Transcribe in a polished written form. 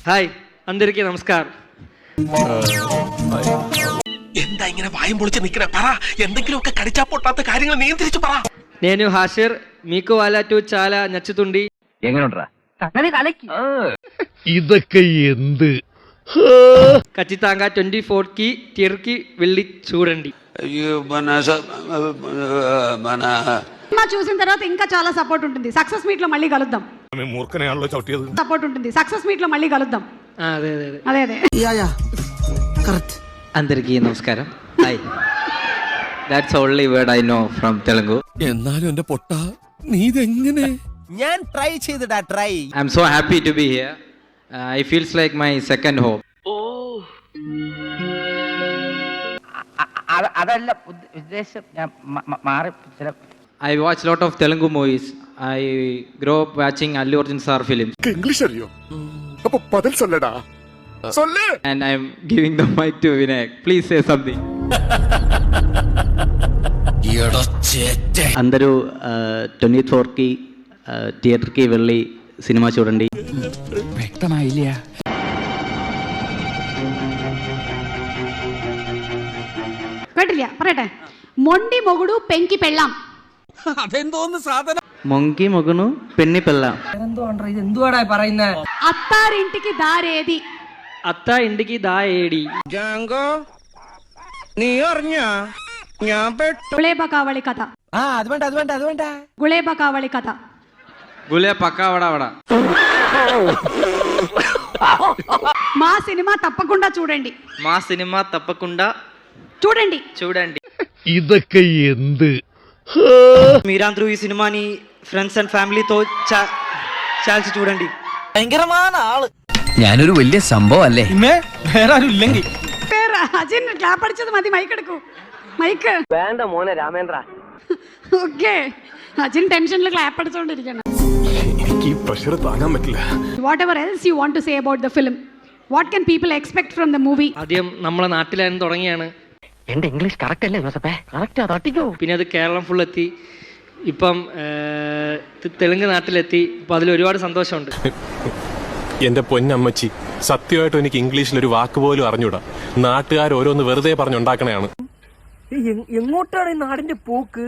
Hi అందరికీ నమస్కారం. എന്താ ഇങ്ങനെ വായും പൊളിച്ച് നിൽക്കണ? പറ, എന്തെങ്കിലുമൊക്കെ കടിച്ചാ പൊട്ടാത്ത കാര്യങ്ങൾ നിയന്ത്രിച്ചു പറ. నేను హాషర్, మీకు వాళ్ళ చాలా నచ్చుతుంది. എങ്ങനെയുണ്ടാ ഇതൊക്കെ എന്ത്? ఖచ్చితంగా 24కి థియేటర్కి వెళ్ళి చూడండి. సినిమా చూసిన తర్వాత ఇంకా చాలా సపోర్ట్ ఉంటుంది. సక్సెస్ మీట్ లో మళ్ళీ కలుద్దాం. సపోర్ట్ ఉంటుంది. సక్సెస్ మీట్ లో మళ్ళీ కలుద్దాం. అదే అదే అదే అదే అదే కరెక్ట్. అందరికీ నమస్కారం. Hi, that's only word I know from Telugu. എന്നാലും എന്റെ പൊട്ട നീതെങ്ങനെ? ഞാൻ ട്രൈ ചെയ്തിടാ try. I am so happy to be here. I feels like my second home. അതല്ല ഉദ്ദേശം, ഞാൻ മാറി. I watch lot of Telugu movies. I grow up watching Allu Arjun sir films. English അറിയോ? അപ്പൊ പദൽ സൊല്ലടാ. സൊല്ല്. And I'm giving the mic to Vinayak. Please say something. అందరూ 24కి థియేటర్కి వెళ్ళి cinema చూడండి. വ്യക്തമായില്ല. കേട്ടില്ല, പറയട്ടെ. మొండి మొగుడు పెంకి పెళ్ళాం. അതെന്തോന്ന് സാധനം? మొంగి మొగును పెన్ని పిల్ల. എന്തുവാടാ പറയുന്നേ? అత్తారింటికి దారేది. అత్త ఇంటికి దా ఏడి. గుళేబకావళి కథ. അത് വേണ്ട. గుళేబకావళి కథ. గులే పక్కా వడ. మా సినిమా తప్పకుండా చూడండి. మా సినిమా తప్పకుండా చూడండి. ഇതൊക്കെ എന്ത്? మీరందరూ ఈ సినిమాని ఫ్రెండ్స్ అండ్ ఫ్యామిలీతో చాల్సి చూడండి. ഭയങ്കരமான ആള്. ഞാനൊരു വലിയ സംഭവം അല്ലേ? വേറെ ആരും ഇല്ലെങ്കിൽ അജിൻ ക്ലാപ്പ് അടിച്ചത് മതി. മൈക്ക് എടുക്കൂ. മൈക്ക് വേണ്ട മോനെ രാമേന്ദ്ര. ഓക്കെ. അജിൻ ടെൻഷനിൽ ക്ലാപ്പ് അടിച്ചോണ്ടിരിക്കണം. എനിക്ക് ഈ പ്രഷർ താങ്ങാൻ പറ്റില്ല. Whatever else you want to say about the film, what can people expect from the movie? ആദ്യം നമ്മളെ നാട്ടിലായിരുന്നു തുടങ്ങിയാണ്. എന്റെ ഇംഗ്ലീഷ് കറക്റ്റ് അല്ലേ ജോസഫേ? കറക്റ്റാ, തട്ടിക്കോ. പിന്നെ അത് കേരളം ഫുൾ എത്തി. ഇപ്പം തെലുങ്ക് നാട്ടിലെത്തി. അപ്പം അതിൽ ഒരുപാട് സന്തോഷമുണ്ട്. എന്റെ പൊന്നമ്മച്ചി, സത്യമായിട്ടും എനിക്ക് ഇംഗ്ലീഷിൽ ഒരു വാക്ക് പോലും അറിഞ്ഞൂടാ. നാട്ടുകാർ ഓരോന്ന് വെറുതെ പറഞ്ഞുണ്ടാക്കണയാണ്. എങ്ങോട്ടാണ് ഈ നാടിന്റെ പോക്ക്?